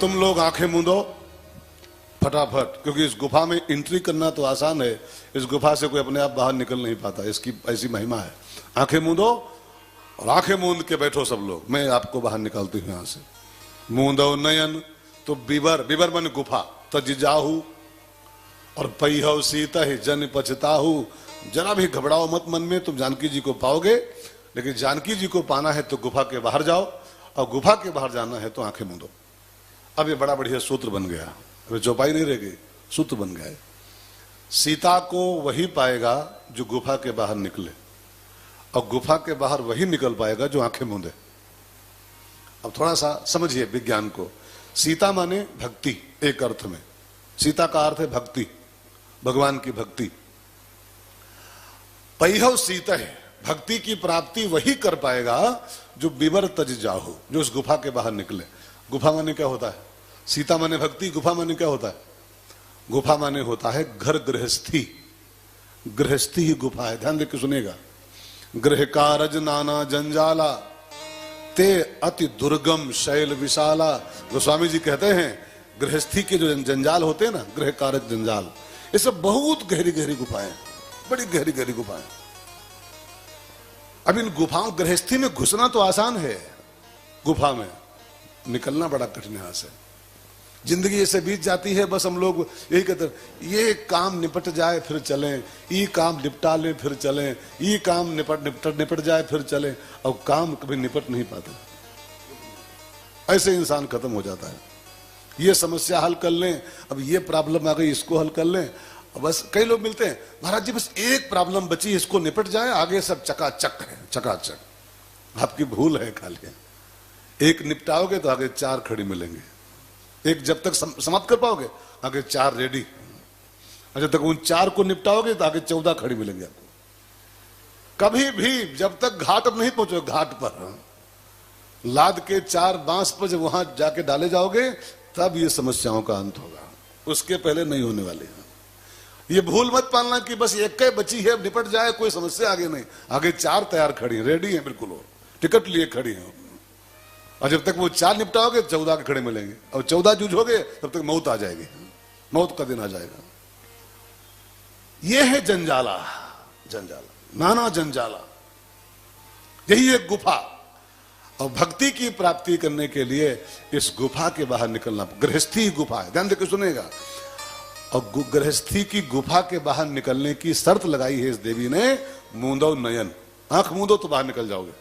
तुम लोग आंखें मूंदो फटाफट, क्योंकि इस गुफा में एंट्री करना तो आसान है, इस गुफा से कोई अपने आप बाहर निकल नहीं पाता, इसकी ऐसी महिमा है। आंखें मूंदो और आंखें मूंद के बैठो सब लोग, मैं आपको बाहर निकालती हूं यहां से। मूंदो नयन, तो बिबर, बिबर मन गुफा, तज जाहू और पैहव सीता ही जन पछताहू। जरा भी घबराओ मत मन में, तुम जानकी जी को पाओगे, लेकिन जानकी जी को पाना है तो गुफा के बाहर जाओ, और गुफा के बाहर जाना है तो आंखें मूंदो। अब ये बड़ा बढ़िया सूत्र बन गया, अब चौपाई नहीं रह गई, सूत्र बन गया। सीता को वही पाएगा जो गुफा के बाहर निकले, और गुफा के बाहर वही निकल पाएगा जो आंखें मूंदे। अब थोड़ा सा समझिए विज्ञान को। सीता माने भक्ति, एक अर्थ में सीता का अर्थ है भक्ति, भगवान की भक्ति। पैहव सीता है, भक्ति की प्राप्ति वही कर पाएगा जो बिबर तज जाहू, जो उस गुफा के बाहर निकले। गुफा माने क्या होता है? सीता माने भक्ति, गुफा माने क्या होता है? गुफा माने होता है घर गृहस्थी, गृहस्थी ही गुफा है। ध्यान देकर सुनेगा। गृह कारज नाना जंजाला ते अति दुर्गम शैल विशाला। गोस्वामी जी कहते हैं गृहस्थी के जो जंजाल होते हैं ना, गृह कारज जंजाल, ये सब बहुत गहरी गहरी गुफाएं, बड़ी गहरी गहरी गुफाएं। अब इन गुफाओं, गृहस्थी में घुसना तो आसान है, गुफा में निकलना बड़ा कठिन है। से जिंदगी ऐसे बीत जाती है, बस हम लोग यही कहते हैं, ये काम निपट जाए फिर चलें, ये काम निपटा ले फिर चलें, ये काम निपट जाए फिर चलें, और काम कभी निपट नहीं पाते। ऐसे इंसान खत्म हो जाता है। ये समस्या हल कर लें, अब ये प्रॉब्लम आ गई, इसको हल कर लें। बस कई लोग मिलते हैं, महाराज जी बस एक प्रॉब्लम बची, इसको निपट जाए, आगे सब चकाचक है, चकाचक। आपकी भूल है खाली, एक निपटाओगे तो आगे 4 खड़ी मिलेंगे, एक जब तक समाप्त कर पाओगे आगे 4 रेडी, और जब तक उन 4 को निपटाओगे तो आगे 14 खड़ी मिलेंगे आपको। कभी भी जब तक घाट नहीं पहुंचो, घाट पर लाद के 4 बांस पर जब वहां जाके डाले जाओगे, तब ये समस्याओं का अंत होगा, उसके पहले नहीं होने वाले हैं। ये भूल मत पालना कि बस एक बची है, निपट जाए, कोई समस्या आगे नहीं, आगे 4 तैयार खड़ी है, रेडी है, बिल्कुल हो, टिकट लिए खड़ी है। और जब तक वो 4 निपटाओगे 14 के खड़े मिलेंगे, और 14 जूझोगे तब तक मौत आ जाएगी, मौत का दिन आ जाएगा। ये है जंजाला, जंजाला, नाना जंजाला, यही एक गुफा। और भक्ति की प्राप्ति करने के लिए इस गुफा के बाहर निकलना, गृहस्थी गुफा है, ध्यान देकर सुनेगा। और गृहस्थी की गुफा के बाहर निकलने की शर्त लगाई है इस देवी ने, मूंदो नयन, आंख मूंदो तो बाहर निकल जाओगे।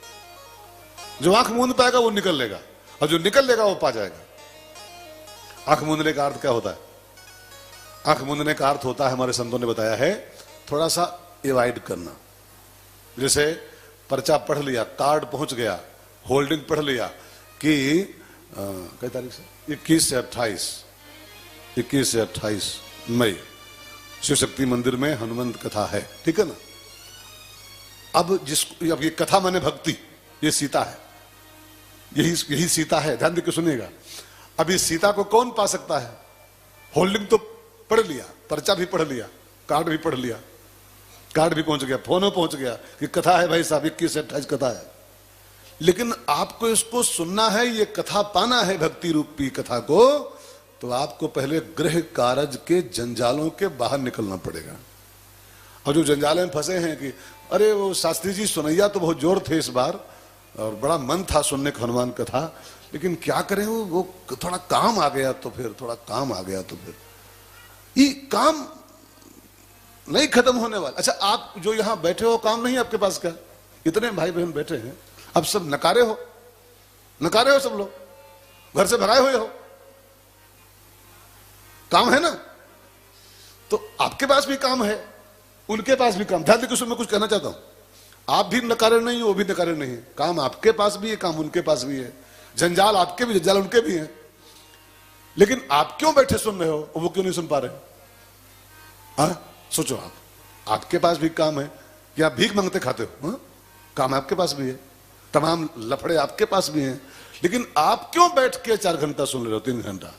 जो आंख मूंद पाएगा वो निकल लेगा, और जो निकल लेगा वो पा जाएगा। आंख मूंदने का अर्थ क्या होता है? आंख मूंदने का अर्थ होता है, हमारे संतों ने बताया है, थोड़ा सा एवॉइड करना। जैसे पर्चा पढ़ लिया, कार्ड पहुंच गया, होल्डिंग पढ़ लिया कि कई तारीख से 21 से 28 मई शिव शक्ति मंदिर में हनुमंत कथा है, ठीक है ना। अब अब ये कथा माने भक्ति, ये सीता है, यही सीता है, ध्यान देकर सुनिएगा। अब इस सीता को कौन पा सकता है? होल्डिंग तो पढ़ लिया, पर्चा भी पढ़ लिया, कार्ड भी पढ़ लिया, कार्ड भी पहुंच गया, फोन में पहुंच गया कि कथा है भाई साहब, 21 से 28 कथा है। लेकिन आपको इसको सुनना है, ये कथा पाना है, भक्ति रूपी कथा को, तो आपको पहले गृह कारज के जंजालों के बाहर निकलना पड़ेगा। और जो जंजाले में फंसे हैं कि अरे वो शास्त्री जी सुनैया तो बहुत जोर थे इस बार, और बड़ा मन था सुनने का हनुमान कथा, लेकिन क्या करें, वो थोड़ा काम आ गया तो फिर, थोड़ा काम आ गया तो फिर, ये काम नहीं खत्म होने वाला। अच्छा, आप जो यहां बैठे हो, काम नहीं आपके पास क्या? इतने भाई बहन बैठे हैं, अब सब नकारे हो, नकारे हो सब लोग, घर से भगाए हुए हो, काम है ना, तो आपके पास भी काम है, उनके पास भी काम। ध्यान देकर मैं कुछ कहना चाहता हूं, आप भी नकारे नहीं हो, वो भी नकारे नहीं है, काम आपके पास भी है, काम उनके पास भी है, जंजाल आपके भी, जंजाल उनके भी है। लेकिन आप क्यों बैठे सुन रहे हो, वो क्यों नहीं सुन पा रहे? सोचो, आपके पास भी काम है, कि आप भीख मांगते खाते हो? काम आपके पास भी है, तमाम लफड़े आपके पास भी हैं, लेकिन आप क्यों बैठ के 4 घंटा सुन रहे हो, 3 घंटा?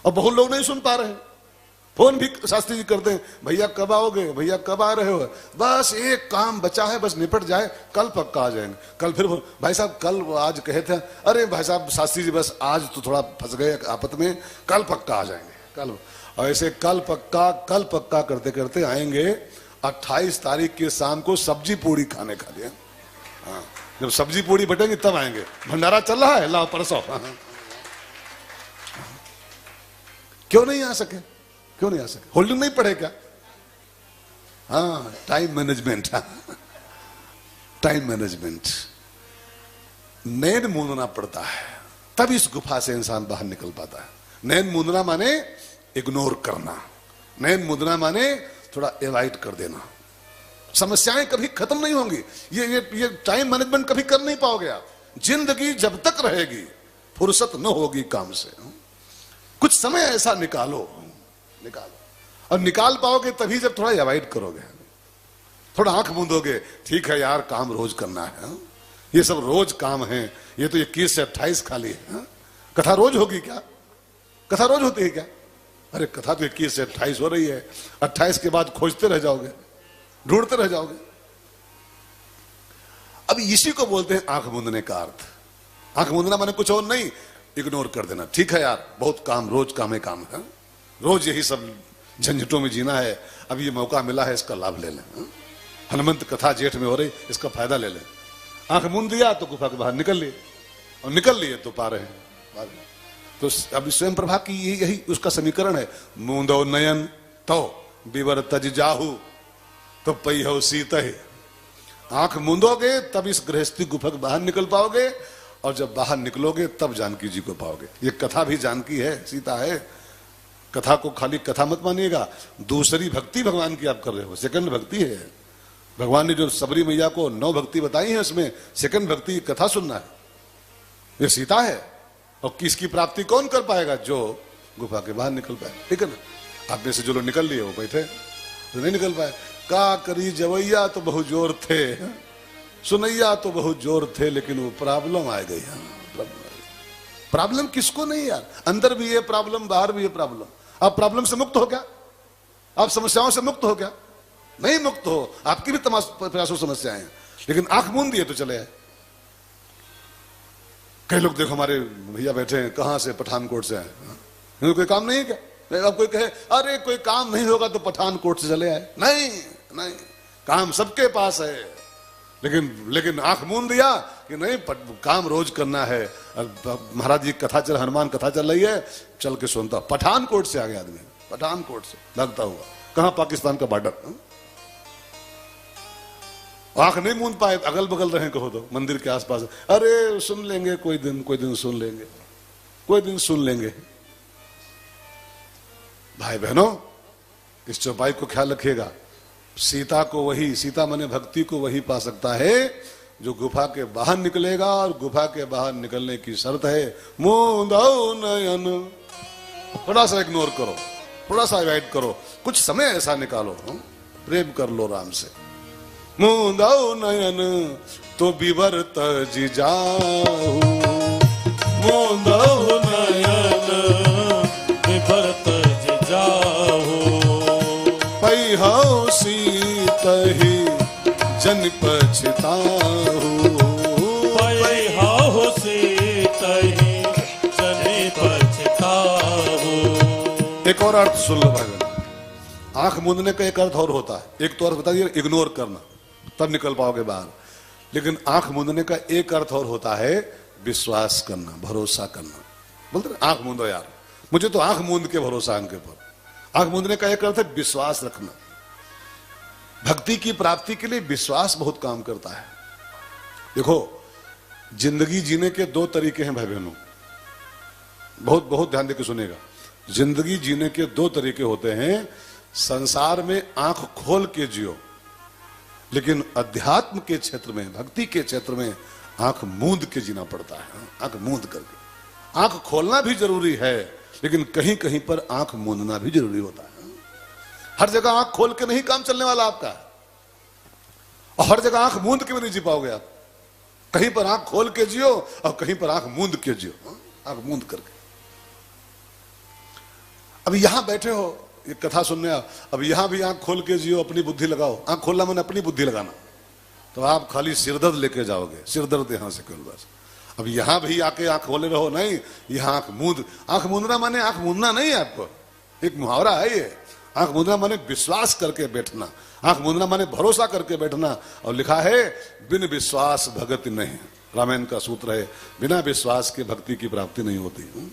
और बहुत लोग नहीं सुन पा रहे, फोन भी शास्त्री जी करते हैं, भैया कब आओगे, भैया कब आ रहे हो, बस एक काम बचा है, बस निपट जाए, कल पक्का आ जाएंगे। कल फिर भाई साहब कल आज कहे थे, अरे भाई साहब शास्त्री जी बस आज तो थोड़ा फंस गए आपत में, कल पक्का आ जाएंगे कल। और ऐसे कल पक्का करते करते आएंगे 28 तारीख के शाम को सब्जी पूड़ी खाने खा लिया। हाँ, जब सब्जी पूड़ी बटेंगी तब आएंगे, भंडारा चल रहा है, लाओ परसों। क्यों नहीं आ सके, क्यों नहीं आ सके? होल्डिंग नहीं पड़े क्या? हाँ, टाइम मैनेजमेंट। Time management. नैन मूंदना पड़ता है, तब इस गुफा से इंसान बाहर निकल पाता है। नैन मूंदना माने इग्नोर करना, नैन मूंदना माने थोड़ा एवॉइड कर देना। समस्याएं कभी खत्म नहीं होंगी, ये टाइम मैनेजमेंट कभी कर नहीं पाओगे आप। जिंदगी जब तक रहेगी फुर्सत न होगी काम से। कुछ समय ऐसा निकालो, और निकाल पाओगे तभी जब थोड़ा अवॉइड करोगे, थोड़ा आंख मूंदोगे, ठीक है यार काम रोज करना है, ये सब रोज काम है, ये तो 21 से 28 खाली है। कथा रोज होगी क्या? कथा रोज होती है क्या? अरे कथा तो 21 से 28 हो रही है, 28 के बाद खोजते रह जाओगे, ढूंढते रह जाओगे। अब इसी को बोलते हैं आंख मूंदने का अर्थ। आंख मूंदना माने कुछ और नहीं, इग्नोर कर देना। ठीक है यार बहुत काम, रोज काम है, रोज यही सब झंझटों में जीना है, अब ये मौका मिला है इसका लाभ ले लें। हनुमंत कथा जेठ में हो रही, इसका फायदा ले लें। आंख मूंद दिया तो गुफा के बाहर निकल लिए, और निकल लिए तो पा रहे हैं। तो अब स्वयं प्रभा की यही उसका समीकरण है, मूंदो नयन तो विवर तज जाहू तो पई हो सीता है। आंख मूंदोगे तब इस गृहस्थी गुफा के बाहर निकल पाओगे, और जब बाहर निकलोगे तब जानकी जी को पाओगे। ये कथा भी जानकी है, सीता है। कथा को खाली कथा मत मानिएगा, दूसरी भक्ति भगवान की आप कर रहे हो, सेकंड भक्ति है। भगवान ने जो सबरी मैया को 9 भक्ति बताई है, उसमें सेकंड भक्ति कथा सुनना है। ये सीता है, और किसकी प्राप्ति कौन कर पाएगा? जो गुफा के बाहर निकल पाए, ठीक है ना। आप में से जो लोग निकल लिए वो बैठे, तो नहीं निकल पाए। का करी जवैया तो बहुत जोर थे, सुनैया तो बहुत जोर थे, लेकिन वो प्रॉब्लम आ गई। प्रॉब्लम किसको नहीं यार, अंदर भी ये प्रॉब्लम, बाहर भी ये प्रॉब्लम। आप प्रॉब्लम से मुक्त हो क्या? आप समस्याओं से मुक्त हो क्या? नहीं मुक्त हो, आपकी भी प्रयासों समस्याएं हैं, लेकिन आंख मूंद दिए तो चले आए। कई लोग देखो हमारे भैया बैठे हैं, कहां से? पठानकोट से आए। कोई काम नहीं है क्या? अब कोई कहे अरे कोई काम नहीं होगा तो पठानकोट से चले आए। नहीं नहीं, काम सबके पास है, लेकिन आंख मूंद दिया कि नहीं काम रोज करना है। महाराज जी कथा चल, हनुमान कथा चल रही है, चल के सुनता। पठानकोट से आ गया आदमी, पठानकोट से लगता हुआ, कहां? पाकिस्तान का बॉर्डर। आंख नहीं मूंद पाए, अगल बगल रहे कहो तो मंदिर के आसपास, अरे सुन लेंगे कोई दिन सुन लेंगे, कोई दिन सुन लेंगे। भाई बहनों इस चौपाई को ख्याल रखिएगा। सीता को वही, सीता माने भक्ति को वही पा सकता है जो गुफा के बाहर निकलेगा, और गुफा के बाहर निकलने की शर्त है मूंदो नयन। थोड़ा सा इग्नोर करो, थोड़ा सा अवॉइड करो, कुछ समय ऐसा निकालो, प्रेम कर लो राम से। मूंदो नयन तो विवर तज जाहू, मूंदो नयन विवर तज जाहू, पई हो सीतहि जन पछताहू, पई हो सीतहि जन पछताहू। एक और अर्थ सुन लो भाई, आंख मूंदने का एक अर्थ और होता है। एक तो अर्थ बता दिया इग्नोर करना, तब निकल पाओगे बाहर। लेकिन आंख मूंदने का एक अर्थ और होता है विश्वास करना, भरोसा करना। बोलते आंख मूंदो यार, मुझे तो आंख मूंद के भरोसा उनके ऊपर। आंख मूंदने का एक अर्थ है विश्वास रखना। भक्ति की प्राप्ति के लिए विश्वास बहुत काम करता है। देखो जिंदगी जीने के 2 तरीके हैं भाई बहनों, बहुत बहुत ध्यान देकर सुनेगा। जिंदगी जीने के 2 तरीके होते हैं। संसार में आंख खोल के जियो, लेकिन अध्यात्म के क्षेत्र में, भक्ति के क्षेत्र में आंख मूंद के जीना पड़ता है। आंख मूंद करके। आंख खोलना भी जरूरी है, लेकिन कहीं कहीं पर आंख मूंदना भी जरूरी होता है। हर जगह आंख खोल के नहीं काम चलने वाला आपका, और हर जगह आंख मूंद के भी नहीं जी पाओगे आप। कहीं पर आंख खोल के जियो और कहीं पर आंख मूंद के जियो, आंख मूंद करके। अब यहां बैठे हो ये कथा सुनने आओ, अब यहां भी आंख खोल के जियो, अपनी बुद्धि लगाओ। आंख खोलना मैंने अपनी बुद्धि लगाना, तो आप खाली सिरदर्द लेके जाओगे, सिरदर्द यहां से केवल बस। अब यहां भी आके आंख खोले रहो नहीं, यहां आंख मूंदना माने आंख मूंदना नहीं है, आपको एक मुहावरा है ये। आंख मूंदना माने विश्वास करके बैठना, आंख मूंदना माने भरोसा करके बैठना। और लिखा है बिन विश्वास भगति नहीं, रामायण का सूत्र है, बिना विश्वास के भक्ति की प्राप्ति नहीं होती।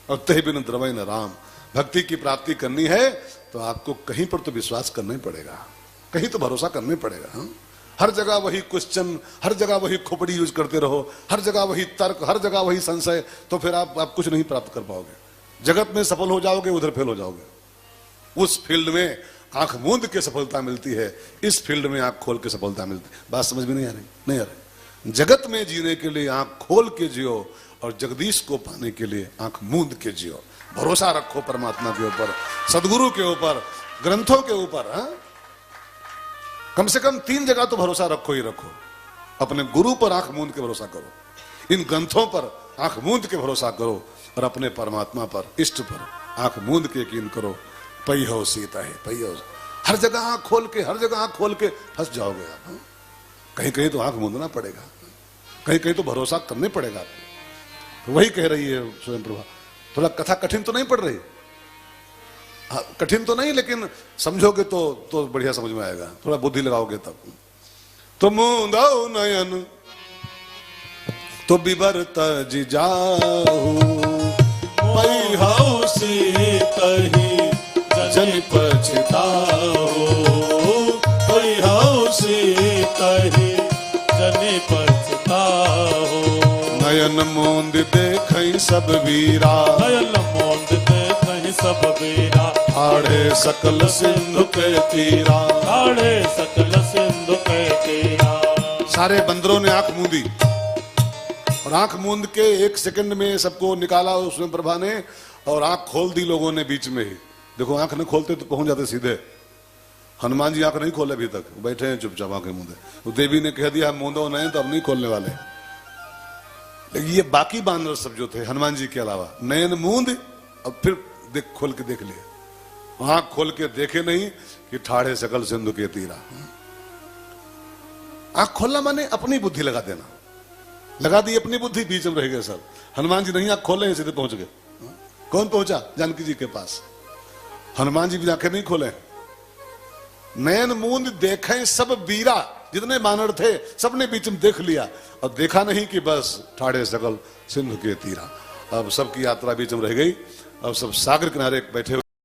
और तहि बिन द्रवै न राम, भक्ति की प्राप्ति करनी है तो आपको कहीं पर तो विश्वास करना ही पड़ेगा, कहीं तो भरोसा करना ही पड़ेगा। हर जगह वही क्वेश्चन, हर जगह वही खोपड़ी यूज करते रहो, हर जगह वही तर्क, हर जगह वही संशय, तो फिर आप कुछ नहीं प्राप्त कर पाओगे। जगत में सफल हो जाओगे, उधर फेल हो जाओगे। उस फील्ड में आंख मूंद के सफलता मिलती है, इस फील्ड में आंख खोल के सफलता मिलती है। बात समझ में नहीं आ रही? नहीं आ रही। जगत में जीने के लिए आंख खोल के जियो, और जगदीश को पाने के लिए आंख मूंद के जियो। भरोसा रखो परमात्मा के ऊपर, सदगुरु के ऊपर, ग्रंथों के ऊपर। कम से कम 3 जगह तो भरोसा रखो ही रखो। अपने गुरु पर आंख मूंद के भरोसा करो, इन ग्रंथों पर आंख मूंद के भरोसा करो, और अपने परमात्मा पर, इष्ट पर आंख मूंद के यकीन करो। पई हो सीता है, पई हो। हर जगह आंख खोल के, हर जगह आंख खोल के फंस जाओगे आप। कहीं कहीं तो आंख मूंदना पड़ेगा, कहीं कहीं तो भरोसा करने पड़ेगा आपको। तो वही कह रही है स्वयं प्रभा। थोड़ा कथा कठिन तो नहीं पड़ रही? कठिन तो नहीं, लेकिन समझोगे तो बढ़िया समझ में आएगा, थोड़ा बुद्धि लगाओगे तब। तो मूंदो नयन तो बिबरत जी जाहू, पई हो सीतहि जन पछताहु, पई हो सीतहि जन पछताहु। नयन मूंद देखै सब वीरा, नयन मूंद देखहि सब वीरा, ठाढ़े सकल सिंधु के तीरा। ठाढ़े सकल सिंधु के तीरा। सारे बंदरों ने आंख मूंदी, और आंख मूंद के 1 सेकंड में सबको निकाला उसमें प्रभा ने, और आंख खोल दी लोगों ने बीच में ही। देखो आंख नहीं खोलते तो पहुंच जाते सीधे। हनुमान जी आंख नहीं खोले अभी तक, बैठे हैं चुपचाप आंखें मूंदे। तो देवी ने कह दिया मूंदो नहीं, तो अब नहीं खोलने वाले। लेकिन ये बाकी बानर सब जो थे हनुमान जी के अलावा, नयन मूंद और फिर खोल के देख लिए। आंख खोल के देखे नहीं कि ठाढ़े सकल सिंधु के तीरा। आंख खोलना माने अपनी बुद्धि लगा देना, लगा दी अपनी बुद्धि, बीच में रह गए सब। हनुमान जी नहीं आंख खोले, सीधे पहुंच गए। कौन पहुंचा? जानकी जी के पास। हनुमान जी भी आंखें नहीं खोले। नयन मूंद देखें सब वीरा, जितने बानर थे सबने बीच में देख लिया, और देखा नहीं कि बस ठाढ़े सकल सिंधु के तीरा। अब सबकी यात्रा बीच में रह गई। अब सब सागर किनारे बैठे